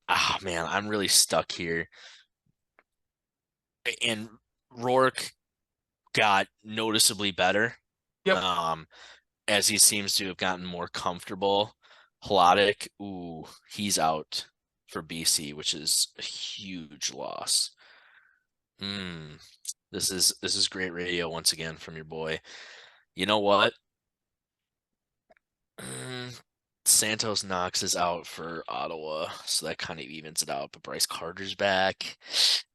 Oh man, I'm really stuck here. And Rourke got noticeably better. As he seems to have gotten more comfortable. Hladic, he's out for BC, which is a huge loss. This is great radio once again from your boy. You know what? Santos Knox is out for Ottawa, so that kind of evens it out. But Bryce Carter's back.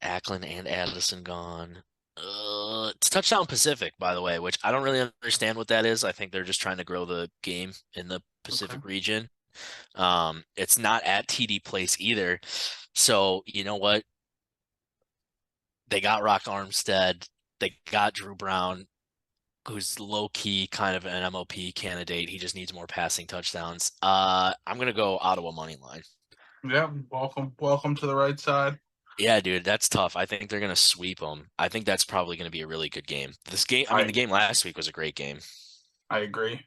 Acklin and Addison gone. It's Touchdown Pacific, by the way, which I don't really understand what that is. I think they're just trying to grow the game in the Pacific region. It's not at TD Place either. So you know what? They got Rock Armstead. They got Drew Brown, who's low-key kind of an MOP candidate. He just needs more passing touchdowns. I'm going to go Ottawa money line. Yeah, welcome to the right side. Yeah, dude, that's tough. I think they're going to sweep them. I think that's probably going to be a really good game. The game last week was a great game. I agree.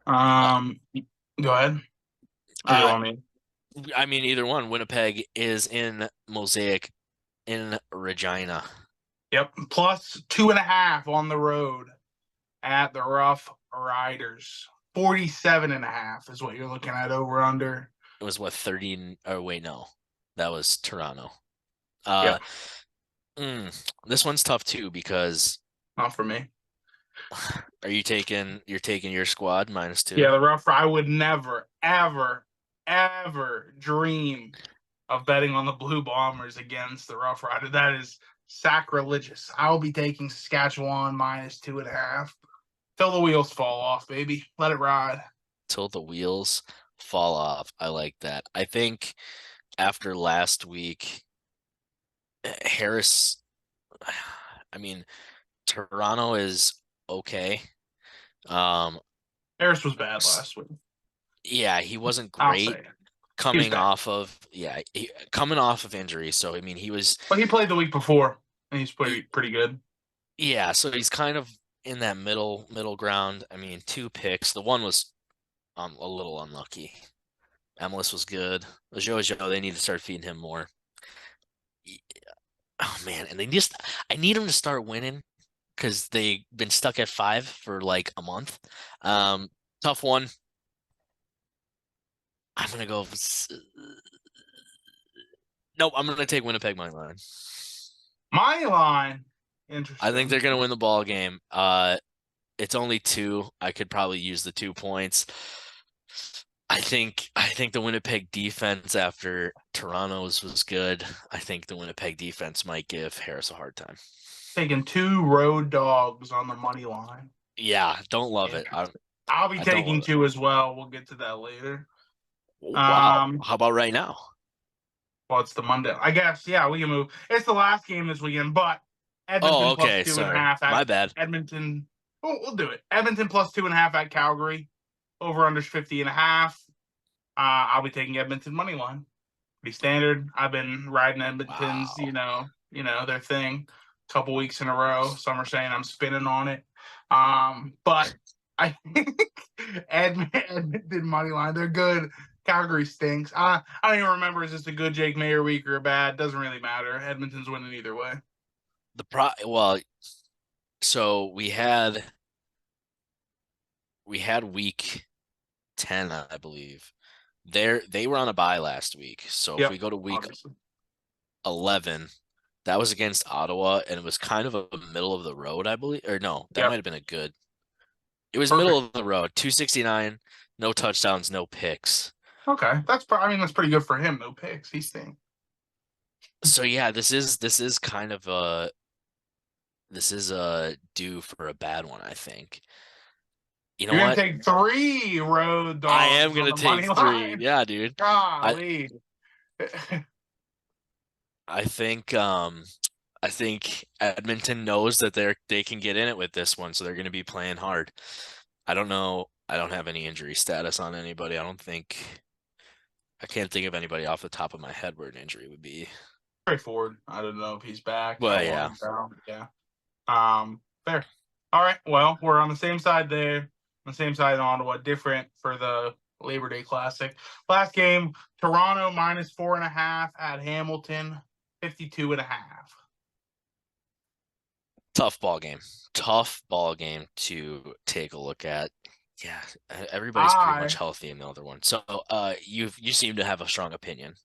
Go ahead. I mean, either one. Winnipeg is in Mosaic in Regina. Yep, plus 2.5 on the road at the Rough Riders. 47.5 is what you're looking at over under. It was what 30? Oh wait, no, that was Toronto. Yep. This one's tough too because Not for me. you're taking your squad -2? Yeah, the Rough Rider. I would never, ever, ever dream of betting on the Blue Bombers against the Rough Rider. That is sacrilegious. I'll be taking Saskatchewan -2.5. Till the wheels fall off, baby. Let it ride. Till the wheels fall off. I like that. I think after last week, Harris, I mean, Toronto is okay. Harris was bad last week. Yeah, he wasn't I'll say great it. coming off of coming off of injury. So I mean, he was. But he played the week before, and he's pretty good. Yeah, so he's kind of in that middle ground. I mean, 2 picks. The one was a little unlucky. Emilus was good. Jojo, they need to start feeding him more. Oh man, and I need him to start winning because they've been stuck at 5 for like a month. Tough one. I'm gonna go. Nope, I'm gonna take Winnipeg money line. My line. Interesting. I think they're gonna win the ball game. It's only 2. I could probably use the 2 points. I think the Winnipeg defense after Toronto's was good. I think the Winnipeg defense might give Harris a hard time. Taking 2 road dogs on the money line. Yeah, don't love it. I'll be taking 2 as well. We'll get to that later. Wow. How about right now? Well, it's the Monday. I guess, yeah, we can move. It's the last game this weekend, but Edmonton plus 2.5 at my bad. Edmonton. Oh, we'll do it. Edmonton plus 2.5 at Calgary. Over under 50.5. I'll be taking Edmonton money line. Pretty standard. I've been riding Edmonton's, their thing a couple weeks in a row. Some are saying I'm spinning on it. But I think Edmonton money line. They're good. Calgary stinks. I don't even remember is this a good Jake Mayer week or a bad. Doesn't really matter. Edmonton's winning either way. So we had week 10, I believe. They were on a bye last week. So if we go to week 11, that was against Ottawa, and it was kind of a middle of the road, I believe. Or no, that might have been a good. It was middle of the road. 269, no touchdowns, no picks. Okay, that's pretty good for him. No picks. He's staying. So yeah, this is kind of a due for a bad one, I think. You know You're what? Gonna take 3 road dogs. I am gonna take 3. Line. Yeah, dude. Golly. I think Edmonton knows that they can get in it with this one, so they're gonna be playing hard. I don't know. I don't have any injury status on anybody. I can't think of anybody off the top of my head where an injury would be. Straightforward. I don't know if he's back. Well, yeah. Yeah. Fair. All right. Well, we're on the same side there. On the same side in Ottawa. Different for the Labor Day Classic. Last game, Toronto -4.5 at Hamilton, 52.5. Tough ball game to take a look at. Yeah, everybody's pretty much healthy in the other one. So, you seem to have a strong opinion.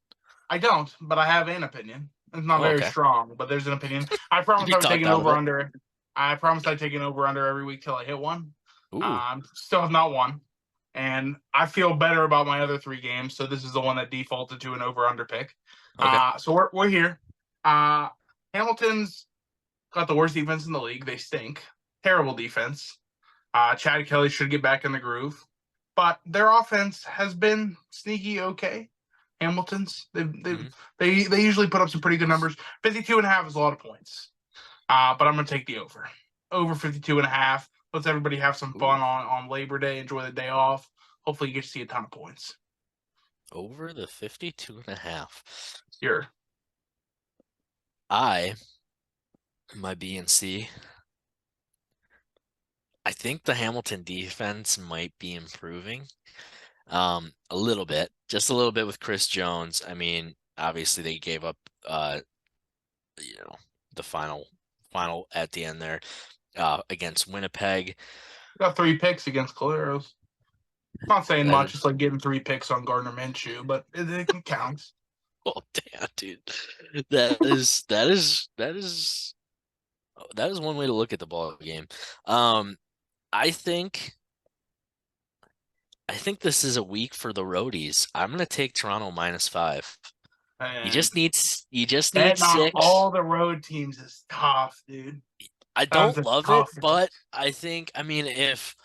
I don't, but I have an opinion. It's not very strong, but there's an opinion. I promise I'm taking over under. I promise I take an over under every week till I hit one. Still have not won, and I feel better about my other 3 games. So this is the one that defaulted to an over under pick. Okay. So we're here. Hamilton's got the worst defense in the league. They stink. Terrible defense. Chad Kelly should get back in the groove, but their offense has been sneaky okay. Hamilton's they usually put up some pretty good numbers. 52.5 is a lot of points, but I'm gonna take the over 52.5. Let's everybody have some fun on Labor Day. Enjoy the day off. Hopefully, you get to see a ton of points. Over the 52.5. Sure. My B and C. I think the Hamilton defense might be improving a little bit, just a little bit with Chris Jones. I mean, obviously they gave up, the final at the end there against Winnipeg. Got 3 picks against Caleros. Not saying That much. is- It's like getting 3 picks on Gardner Minshew, but it counts. Oh damn, dude. That is one way to look at the ball game. I think this is a week for the roadies. I'm gonna take Toronto -5. You And just need betting on 6. all the road teams is tough, dude. I That's don't the love it, but toughest. I mean, if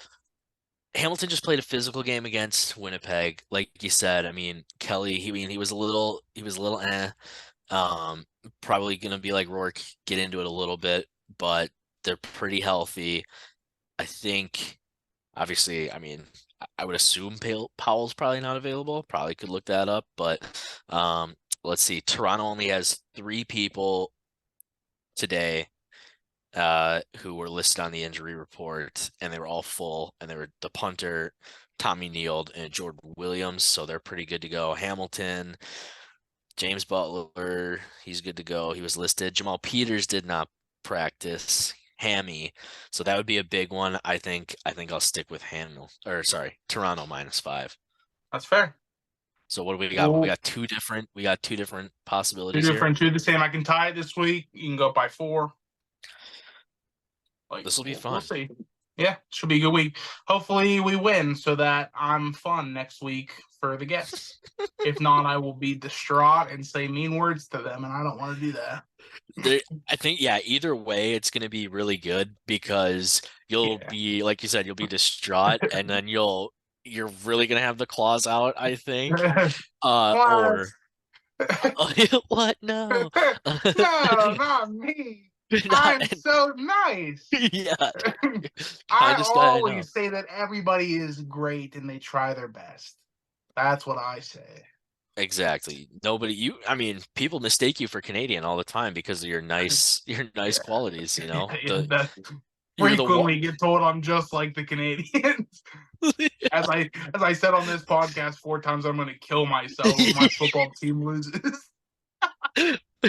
Hamilton just played a physical game against Winnipeg, like you said, I mean, Kelly, he was a little um, probably gonna be like Rourke, get into it a little bit, but they're pretty healthy. I think, obviously, I mean, I would assume Powell's probably not available. Probably could look that up, but let's see. Toronto only has 3 people today who were listed on the injury report, and they were all full, and they were the punter, Tommy Neild, and Jordan Williams, so they're pretty good to go. Hamilton, James Butler, he's good to go. He was listed. Jamal Peters did not practice, hammy, so that would be a big one. I think I'll stick with Toronto -5. That's fair. So what do we got? Well, We got two different two possibilities here. different, two the same. I can tie it this week. You can go up by 4. Like This will be we'll fun. see. Yeah, should be a good week. Hopefully we win so that I'm fun next week for the guests. If not, I will be distraught and say mean words to them, and I don't want to do that. I think, yeah, either way, it's going to be really good because you'll Yeah. be, like you said, you'll be distraught, and then you're really going to have the claws out, I think. Or what? No. No, not me. Not, I'm so nice. yeah. I Kindest guy I know. always say that everybody is great and they try their best. That's what I say. Exactly. I mean, people mistake you for Canadian all the time because of your nice Yeah. qualities, you know. Yeah, that You're the frequently get told I'm just like the Canadians. As I said on this podcast 4 times, I'm going to kill myself if my football team loses.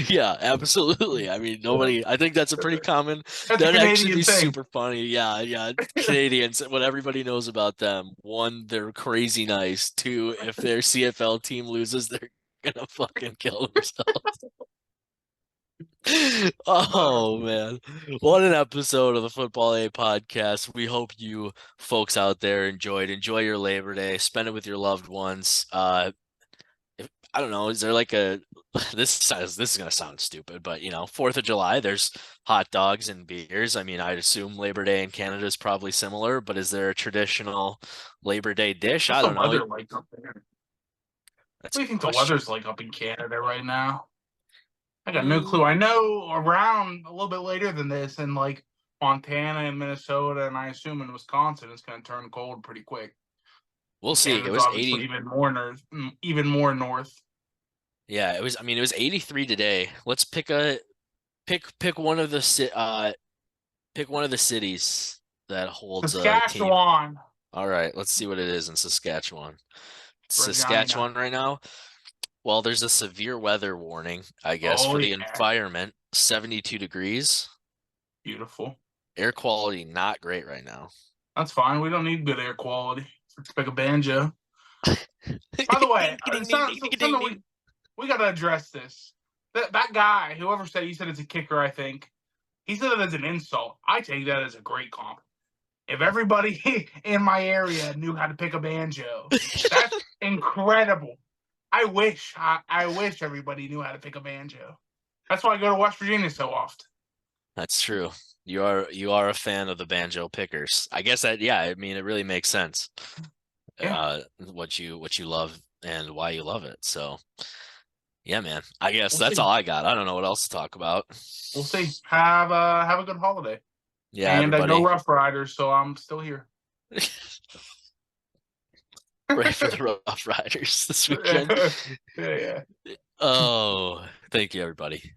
Yeah, absolutely. I mean, I think that's a pretty common, That's a that'd actually Canadian be thing. super funny. Yeah. Canadians, what everybody knows about them. 1, they're crazy nice. 2, if their CFL team loses, they're gonna fucking kill themselves. Oh man. What an episode of the Football A podcast. We hope you folks out there enjoyed. Enjoy your Labor Day. Spend it with your loved ones. I don't know, is there like a this is gonna sound stupid, but 4th of July, there's hot dogs and beers. I mean, I'd assume Labor Day in Canada is probably similar, but is there a traditional Labor Day dish? What's I the don't know. weather like up there? What do you think the weather's like up in Canada right now? I got no clue. I know around a little bit later than this in like Montana and Minnesota, and I assume in Wisconsin, it's going to turn cold pretty quick. We'll see. It Canada's was obviously 80. even more north. Yeah, it was. I mean, it was 83 today. Let's pick one of the pick one of the cities that holds a team. Saskatchewan. All right, let's see what it is in Saskatchewan. Regina. Saskatchewan right now. Well, there's a severe weather warning, I guess, for the environment. 72 degrees. Beautiful. Air quality not great right now. That's fine. We don't need good air quality. Let's pick a banjo. By the way, something we got to address this. That guy, whoever said, he said it's a kicker, I think. He said it as an insult. I take that as a great compliment. If everybody in my area knew how to pick a banjo, that's incredible. I wish everybody knew how to pick a banjo. That's why I go to West Virginia so often. That's true. You are a fan of the banjo pickers. I guess that, yeah, I mean, it really makes sense. Yeah. What you love and why you love it. So yeah, man. I guess that's all I got. I don't know what else to talk about. We'll see. Have a good holiday. Yeah, and everybody. go Rough Riders, so I'm still here. Ready for the Rough Riders this weekend. Yeah. Oh, thank you, everybody.